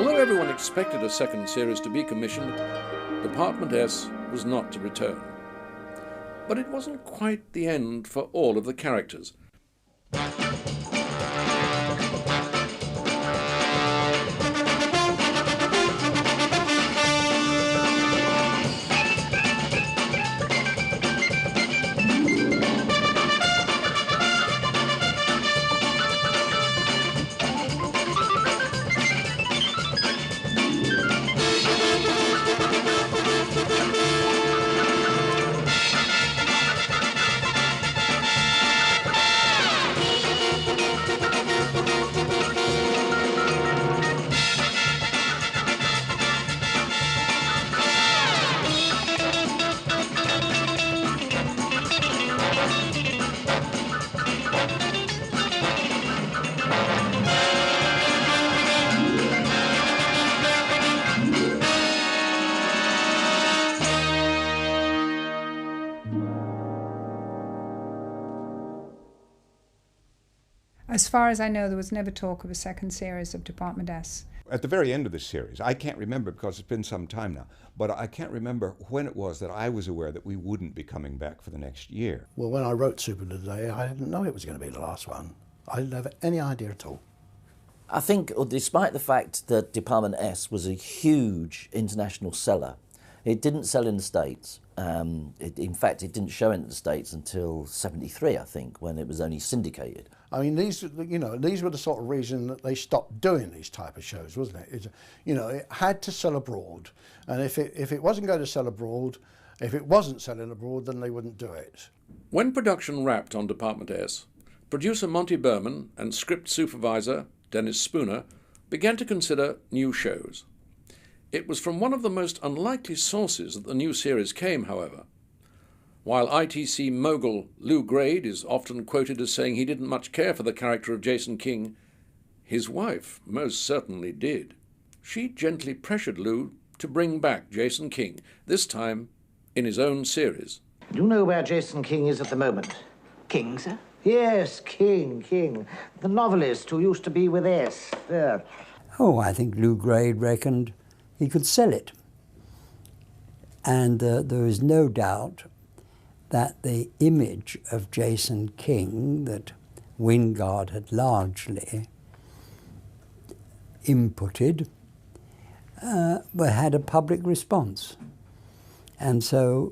Although everyone expected a second series to be commissioned, Department S was not to return. But it wasn't quite the end for all of the characters. As far as I know, there was never talk of a second series of Department S. At the very end of this series, I can't remember because it's been some time now, but I can't remember when it was that I was aware that we wouldn't be coming back for the next year. Well, when I wrote Super Today, I didn't know it was going to be the last one. I didn't have any idea at all. I think, despite the fact that Department S was a huge international seller, it didn't sell in the States. In fact, it didn't show in the States until '73, I think, when it was only syndicated. I mean, these were the sort of reason that they stopped doing these type of shows, wasn't it? It had to sell abroad, and if it wasn't going to sell abroad, if it wasn't selling abroad, then they wouldn't do it. When production wrapped on Department S, producer Monty Berman and script supervisor Dennis Spooner began to consider new shows. It was from one of the most unlikely sources that the new series came, however. While ITC mogul Lou Grade is often quoted as saying he didn't much care for the character of Jason King, his wife most certainly did. She gently pressured Lou to bring back Jason King, this time in his own series. Do you know where Jason King is at the moment? King, sir? Yes, King. The novelist who used to be with S. There. Oh, I think Lou Grade reckoned he could sell it. And there is no doubt that the image of Jason King that Wingard had largely inputted had a public response. And so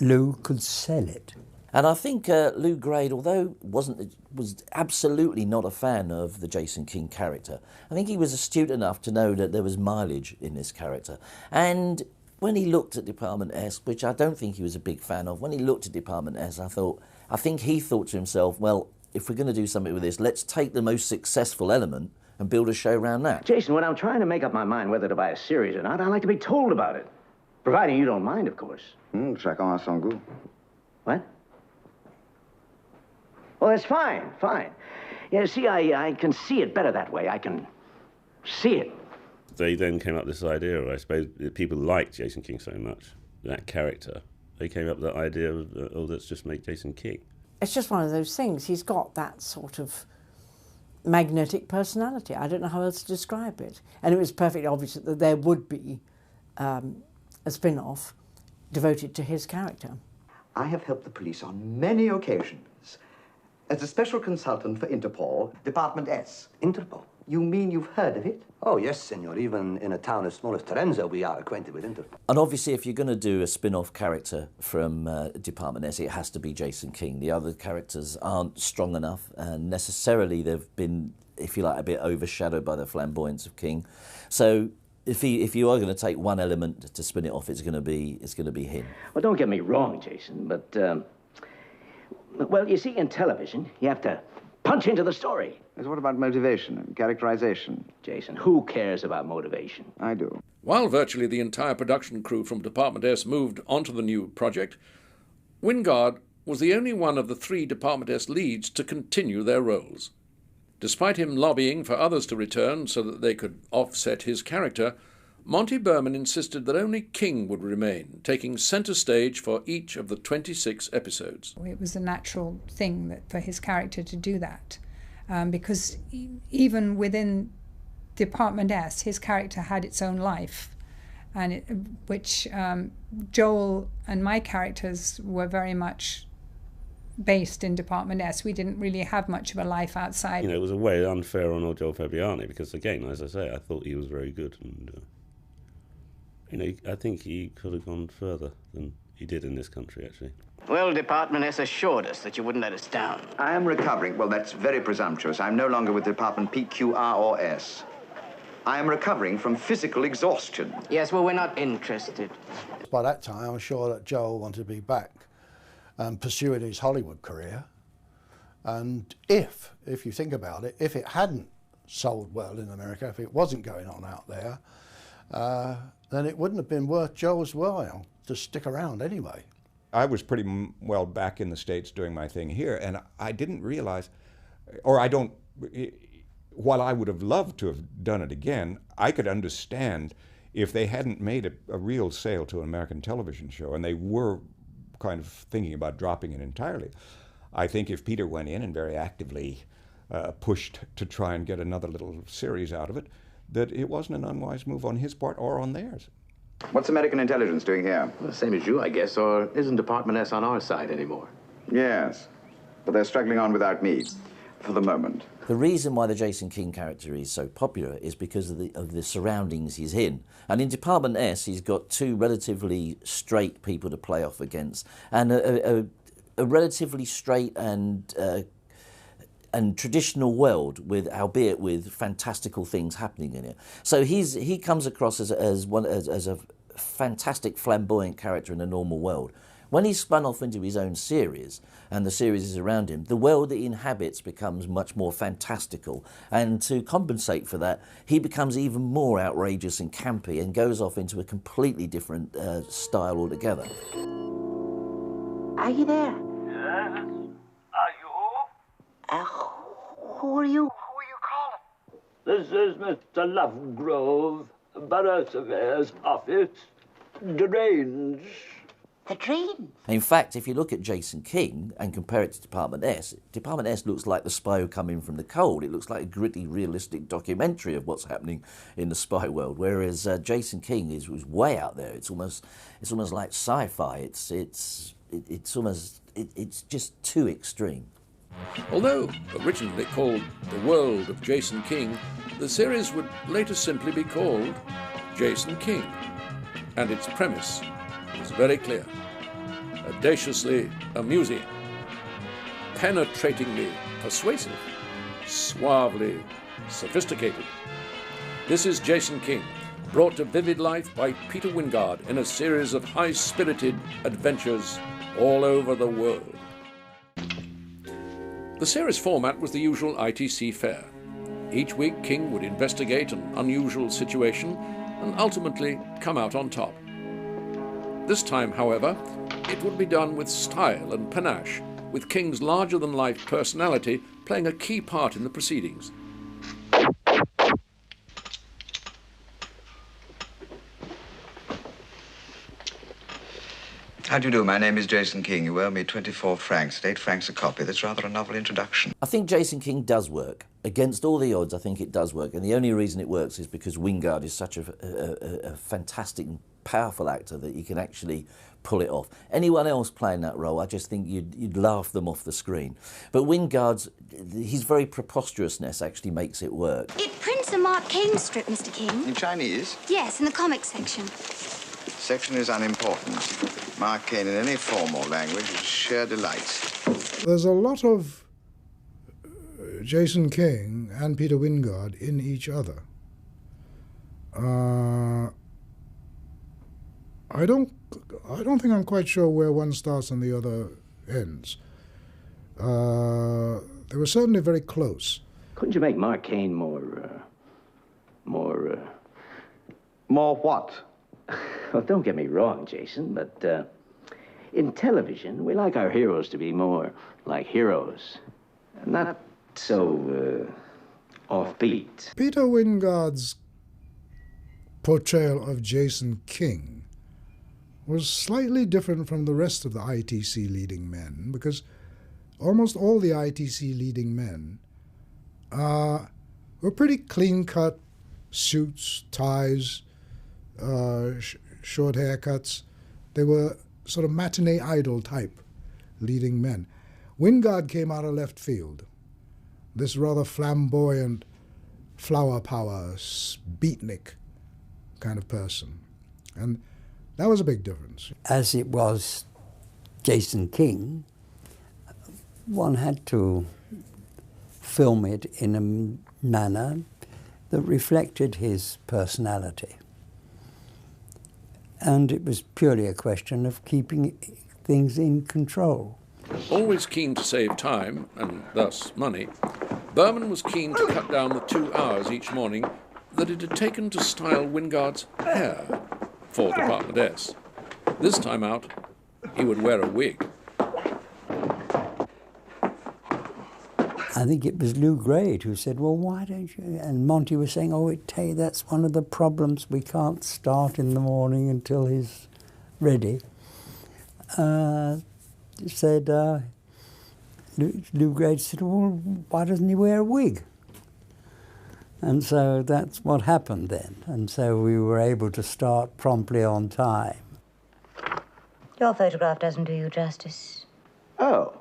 Lou could sell it. And I think Lou Grade, although was absolutely not a fan of the Jason King character, I think he was astute enough to know that there was mileage in this character. And when he looked at Department S, which I don't think he was a big fan of, when he looked at Department S, I think he thought to himself, well, if we're going to do something with this, let's take the most successful element and build a show around that. Jason, when I'm trying to make up my mind whether to buy a series or not, I like to be told about it. Providing you don't mind, of course. Chacun a son goût. What? Well, that's fine. Yeah, see, I can see it better that way. I can see it. They then came up with this idea, I suppose, that people liked Jason King so much, that character. They came up with that idea of, let's just make Jason King. It's just one of those things. He's got that sort of magnetic personality. I don't know how else to describe it. And it was perfectly obvious that there would be a spin-off devoted to his character. I have helped the police on many occasions. As a special consultant for Interpol, Department S. Interpol? You mean you've heard of it? Oh, yes, senor. Even in a town as small as Terenza, we are acquainted with Interpol. And obviously, if you're going to do a spin-off character from Department S, it has to be Jason King. The other characters aren't strong enough, and necessarily they've been, if you like, a bit overshadowed by the flamboyance of King. So if you are going to take one element to spin it off, it's going to be him. Well, don't get me wrong, Jason, but well, you see, in television, you have to punch into the story. Yes, what about motivation and characterization? Jason, who cares about motivation? I do. While virtually the entire production crew from Department S moved onto the new project, Wingard was the only one of the 3 Department S leads to continue their roles. Despite him lobbying for others to return so that they could offset his character, Monty Berman insisted that only King would remain, taking centre stage for each of the 26 episodes. It was a natural thing for his character to do that, because even within Department S, his character had its own life, and which Joel and my characters were very much based in Department S. We didn't really have much of a life outside. You know, it was a way unfair on old Joel Fabiani because, again, as I say, I thought he was very good, and you know, I think he could have gone further than he did in this country, actually. Well, Department S assured us that you wouldn't let us down. I am recovering. Well, that's very presumptuous. I'm no longer with Department P, Q, R, or S. I am recovering from physical exhaustion. Yes, well, we're not interested. By that time, I'm sure that Joel wanted to be back and pursuing his Hollywood career. And if you think about it, if it hadn't sold well in America, if it wasn't going on out there, then it wouldn't have been worth Joel's while to stick around anyway. I was pretty well back in the States doing my thing here, and I didn't realize, or I don't, while I would have loved to have done it again, I could understand if they hadn't made a real sale to an American television show, and they were kind of thinking about dropping it entirely. I think if Peter went in and very actively pushed to try and get another little series out of it, that it wasn't an unwise move on his part or on theirs. What's American intelligence doing here? Well, the same as you, I guess, or isn't Department S on our side anymore? Yes, but they're struggling on without me, for the moment. The reason why the Jason King character is so popular is because of the surroundings he's in. And in Department S, he's got two relatively straight people to play off against, and a relatively straight and traditional world, albeit with fantastical things happening in it. So he comes across as a fantastic, flamboyant character in a normal world. When he's spun off into his own series, and the series is around him, the world that he inhabits becomes much more fantastical. And to compensate for that, he becomes even more outrageous and campy and goes off into a completely different style altogether. Are you there? Yes. Are you? Who are you? Who are you calling? This is Mr. Lovegrove, Borough Surveyor's office. Deranged. The dream. In fact, if you look at Jason King and compare it to Department S looks like The Spy Who Come In From the Cold. It looks like a gritty, realistic documentary of what's happening in the spy world, whereas Jason King was way out there. It's almost like sci-fi. It's just too extreme. Although originally called The World of Jason King, the series would later simply be called Jason King, and its premise was very clear: audaciously amusing, penetratingly persuasive, suavely sophisticated. This is Jason King, brought to vivid life by Peter Wyngarde in a series of high-spirited adventures all over the world. The series format was the usual ITC fare. Each week, King would investigate an unusual situation and ultimately come out on top. This time, however, it would be done with style and panache, with King's larger-than-life personality playing a key part in the proceedings. How do you do? My name is Jason King. You owe me 24 francs, at 8 francs a copy. That's rather a novel introduction. I think Jason King does work. Against all the odds, I think it does work. And the only reason it works is because Wyngarde is such a fantastic, powerful actor that he can actually pull it off. Anyone else playing that role, I just think you'd laugh them off the screen. But Wyngarde's, his very preposterousness actually makes it work. It prints a Mark Cain strip, Mr. King. In Chinese? Yes, in the comics section. Section is unimportant. Mark Cain in any form or language is sheer delight. There's a lot of Jason King and Peter Wyngarde in each other. I don't think I'm quite sure where one starts and the other ends. They were certainly very close. Couldn't you make Mark Cain more what? Well, don't get me wrong, Jason, but in television, we like our heroes to be more like heroes, not so offbeat. Peter Wyngarde's portrayal of Jason King was slightly different from the rest of the ITC leading men, because almost all the ITC leading men were pretty clean-cut, suits, ties, short haircuts. They were sort of matinee idol type leading men. Wingard came out of left field. This rather flamboyant, flower power, beatnik kind of person. And that was a big difference. As it was Jason King, one had to film it in a manner that reflected his personality. And it was purely a question of keeping things in control. Always keen to save time, and thus money, Berman was keen to cut down the 2 hours each morning that it had taken to style Wingard's hair for Department S. This time out, he would wear a wig. I think it was Lou Grade who said, well, why don't you? And Monty was saying, oh, that's one of the problems. We can't start in the morning until he's ready. Lou Grade said, well, why doesn't he wear a wig? And so that's what happened then. And so we were able to start promptly on time. Your photograph doesn't do you justice. Oh.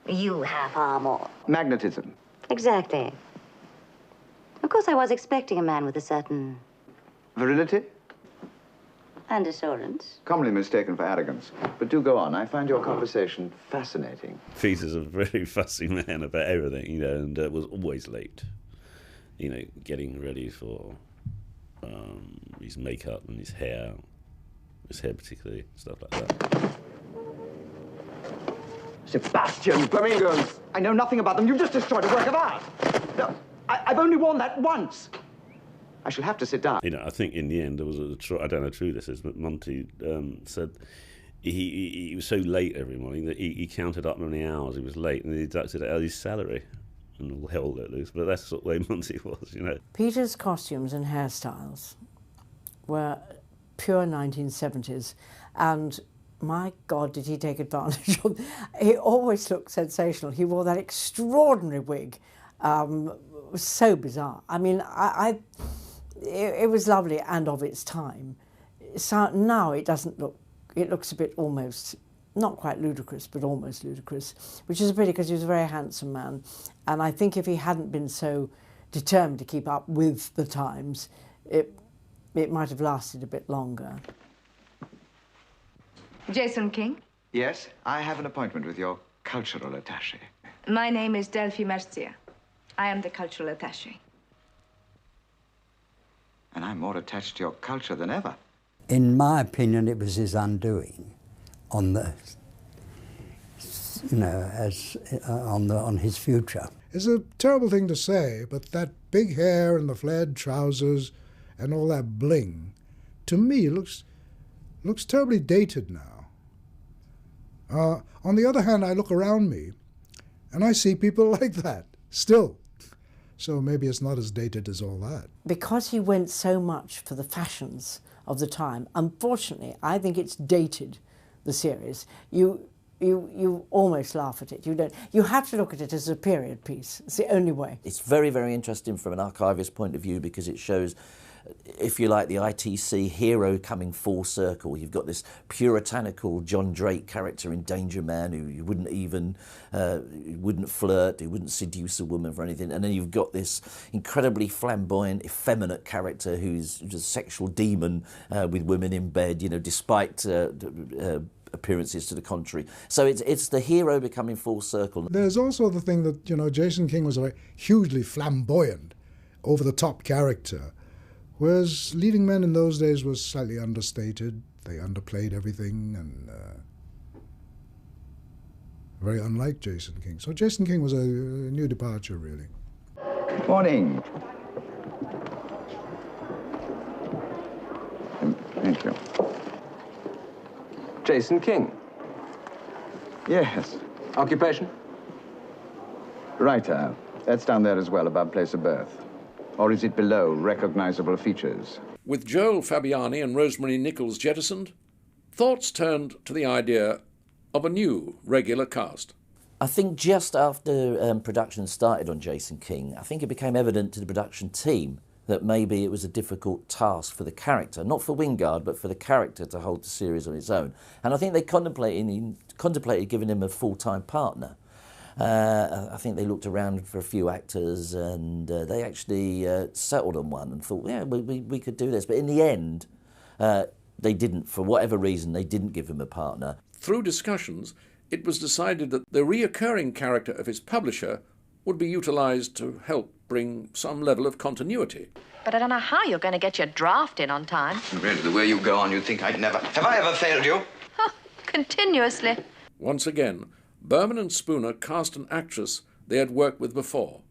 You have far more. Magnetism. Exactly. Of course, I was expecting a man with a certain... Virility? And assurance. Commonly mistaken for arrogance. But do go on. I find your conversation fascinating. Peter's a very fussy man about everything, and was always late. Getting ready for his makeup and his hair particularly, stuff like that. Sebastian, flamingos! I know nothing about them. You've just destroyed a work of art. No, I've only worn that once. I shall have to sit down. I think in the end there was I don't know how true this is, but Monty said he was so late every morning that he counted up how many hours he was late and he deducted out his salary. And all hell let loose, but that's the way Monty was, Peter's costumes and hairstyles were pure 1970s, and my God, did he take advantage of it. He always looked sensational. He wore that extraordinary wig. It was so bizarre. I mean, it was lovely and of its time. So now it doesn't look, it looks a bit almost, not quite ludicrous, but almost ludicrous, which is a pity because he was a very handsome man. And I think if he hadn't been so determined to keep up with the times, it might have lasted a bit longer. Jason King? Yes, I have an appointment with your cultural attaché. My name is Delphi Mercia. I am the cultural attaché. And I'm more attached to your culture than ever. In my opinion, it was his undoing on the, on his future. It's a terrible thing to say, but that big hair and the flared trousers and all that bling, to me, looks terribly dated now. On the other hand, I look around me and I see people like that still. So maybe it's not as dated as all that. Because he went so much for the fashions of the time, unfortunately, I think it's dated, the series. You almost laugh at it. You have to look at it as a period piece. It's the only way. It's very, very interesting from an archivist point of view because it shows, if you like, the ITC hero coming full circle. You've got this puritanical John Drake character in Danger Man who wouldn't even, wouldn't flirt, who wouldn't seduce a woman for anything. And then you've got this incredibly flamboyant, effeminate character who's just a sexual demon with women in bed, despite appearances to the contrary. So it's the hero becoming full circle. There's also the thing that, Jason King was a hugely flamboyant, over-the-top character. Whereas leading men in those days was slightly understated. They underplayed everything and very unlike Jason King. So Jason King was a new departure, really. Morning. Thank you. Jason King? Yes. Occupation? Writer. That's down there as well, above place of birth. Or is it below recognizable features? With Joel Fabiani and Rosemary Nichols jettisoned, thoughts turned to the idea of a new regular cast. I think just after production started on Jason King, I think it became evident to the production team that maybe it was a difficult task for the character, not for Wingard, but for the character to hold the series on its own. And I think they contemplated giving him a full-time partner. I think they looked around for a few actors, and they actually settled on one and thought, yeah, we could do this. But in the end, they didn't, for whatever reason, they didn't give him a partner. Through discussions, it was decided that the reoccurring character of his publisher would be utilised to help bring some level of continuity. But I don't know how you're going to get your draft in on time. Really, the way you go on, you'd think I'd never... Have I ever failed you? Continuously. Once again, Berman and Spooner cast an actress they had worked with before.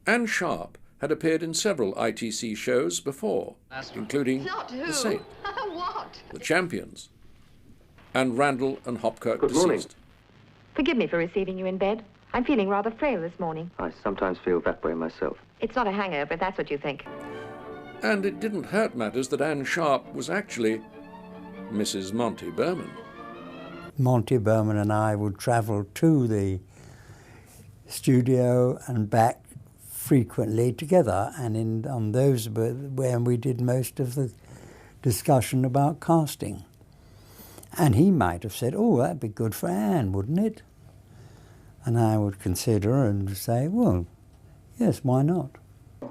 Anne Sharp had appeared in several ITC shows before, including The Saint, What? The Champions, and Randall and Hopkirk Good morning. Deceased. Forgive me for receiving you in bed. I'm feeling rather frail this morning. I sometimes feel that way myself. It's not a hangover, if that's what you think. And it didn't hurt matters that Anne Sharp was actually Mrs. Monty Berman. Monty Berman and I would travel to the studio and back frequently together, and on those when we did most of the discussion about casting. And he might have said, oh, that'd be good for Anne, wouldn't it? And I would consider and say, well, yes, why not?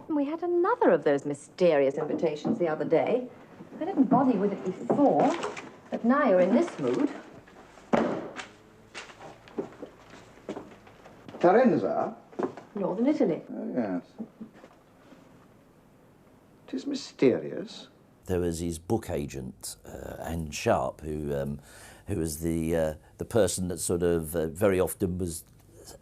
We had another of those mysterious invitations the other day. I didn't bother you with it before, but now you're in this mood. Tarenza? Northern Italy. Oh, yes. It is mysterious. There was his book agent, Anne Sharp, who was the person that sort of very often was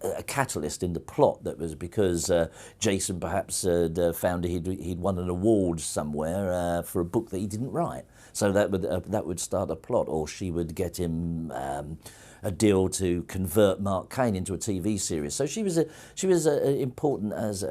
a catalyst in the plot. That was because Jason perhaps had found he'd won an award somewhere for a book that he didn't write. So that would start a plot, or she would get him a deal to convert Mark Cain into a TV series. So she was important as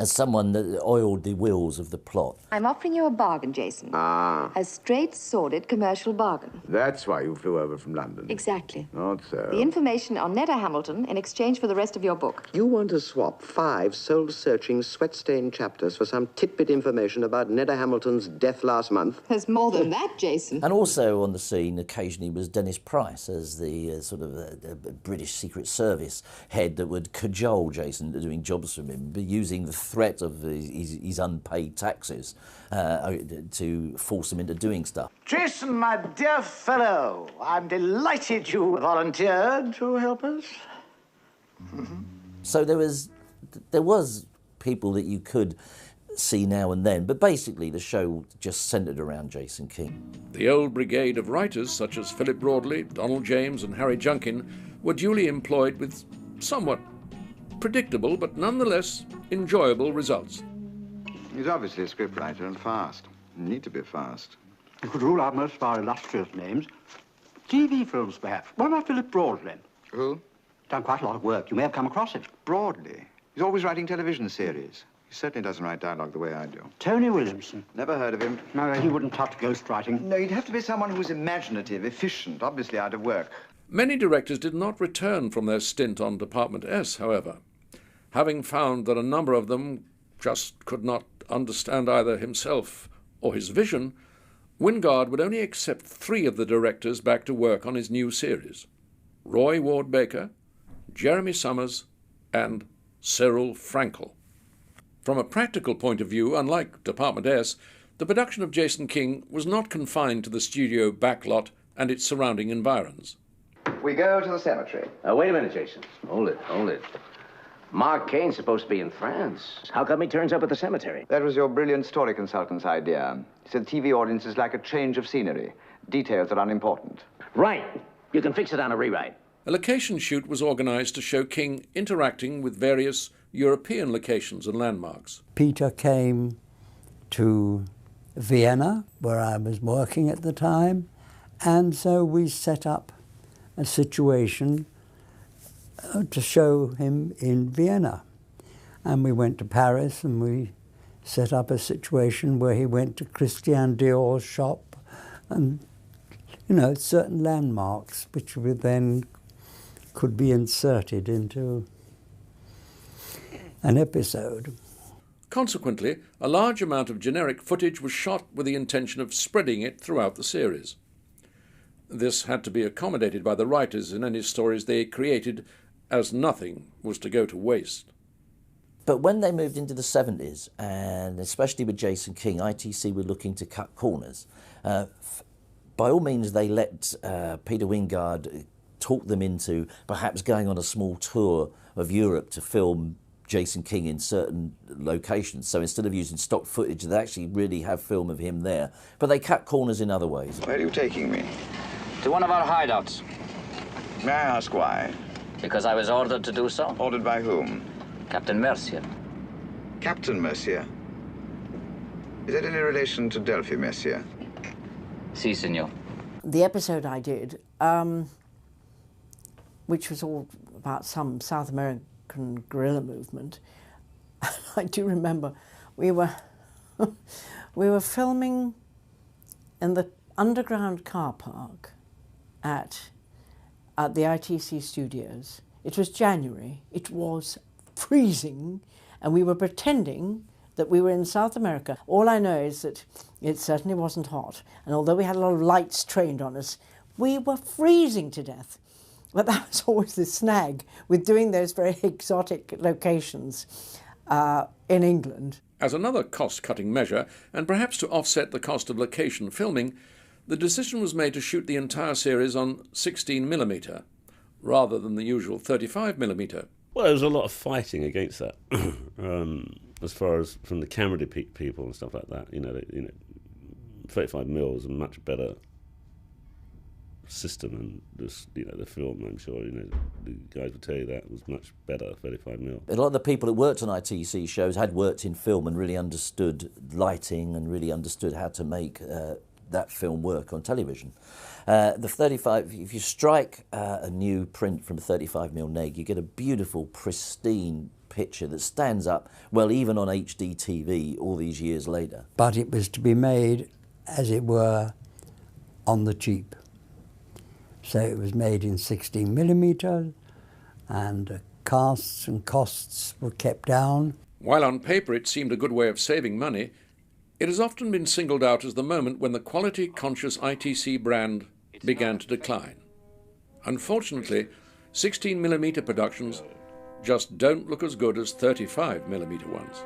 someone that oiled the wheels of the plot. I'm offering you a bargain, Jason. Ah, A straight, sordid commercial bargain. that's why you flew over from London. Exactly. Not so. The information on Netta Hamilton in exchange for the rest of your book. You want to swap 5 soul-searching, sweat-stained chapters for some tidbit information about Netta Hamilton's death last month? There's more than that, Jason. And also on the scene occasionally was Dennis Price as the sort of British Secret Service head that would cajole Jason into doing jobs for him, using the threat of his unpaid taxes to force him into doing stuff. Jason, my dear fellow, I'm delighted you volunteered to help us. So there was people that you could see now and then, but basically the show just centred around Jason King. The old brigade of writers such as Philip Broadley, Donald James and Harry Junkin were duly employed with somewhat predictable but nonetheless enjoyable results. He's obviously a scriptwriter and fast. You need to be fast. You could rule out most of our illustrious names. TV films, perhaps. What about Philip Broadley? Who? Done quite a lot of work. You may have come across him. Broadley. He's always writing television series. He certainly doesn't write dialogue the way I do. Tony Williamson. Never heard of him. No, he wouldn't touch ghostwriting. No, you'd have to be someone who's imaginative, efficient, obviously out of work. Many directors did not return from their stint on Department S, however, having found that a number of them just could not understand either himself or his vision. Wingard would only accept 3 of the directors back to work on his new series: Roy Ward Baker, Jeremy Summers, and Cyril Frankel. From a practical point of view, unlike Department S, the production of Jason King was not confined to the studio backlot and its surrounding environs. We go to the cemetery. Wait a minute, Jason. Hold it. Mark Cain's supposed to be in France. How come he turns up at the cemetery? That was your brilliant story consultant's idea. He said TV audience is like a change of scenery. Details are unimportant. Right. You can fix it on a rewrite. A location shoot was organised to show King interacting with various European locations and landmarks. Peter came to Vienna, where I was working at the time, and so we set up a situation to show him in Vienna. And we went to Paris and we set up a situation where he went to Christian Dior's shop and, certain landmarks which then could be inserted into an episode. Consequently, a large amount of generic footage was shot with the intention of spreading it throughout the series. This had to be accommodated by the writers in any stories they created, as nothing was to go to waste. But when they moved into the 70s, and especially with Jason King, ITC were looking to cut corners. By all means, they let Peter Wingard talk them into perhaps going on a small tour of Europe to film Jason King in certain locations. So instead of using stock footage, they actually really have film of him there. But they cut corners in other ways. Where are you taking me? To one of our hideouts. May I ask why? Because I was ordered to do so. Ordered by whom? Captain Mercier. Captain Mercier? Is that any relation to Delphi Mercier? Si, senor. The episode I did, which was all about some South American guerrilla movement, I do remember we were filming in the underground car park at the ITC studios. It was January. It was freezing, and we were pretending that we were in South America. All I know is that it certainly wasn't hot, and although we had a lot of lights trained on us, we were freezing to death. But that was always the snag with doing those very exotic locations in England. As another cost-cutting measure, and perhaps to offset the cost of location filming, the decision was made to shoot the entire series on 16mm, rather than the usual 35mm. Well, there was a lot of fighting against that, as far as from the camera people and stuff like that. 35mm is a much better system, and just the film. I'm sure the guys would tell you that was much better 35mm. A lot of the people that worked on ITC shows had worked in film and really understood lighting and really understood how to make that film work on television. The 35, if you strike a new print from a 35mm neg, you get a beautiful, pristine picture that stands up, well, even on HD TV all these years later. But it was to be made, as it were, on the cheap. So it was made in 16mm, and casts and costs were kept down. While on paper it seemed a good way of saving money, it has often been singled out as the moment when the quality-conscious ITC brand began to decline. Unfortunately, 16mm productions just don't look as good as 35mm ones.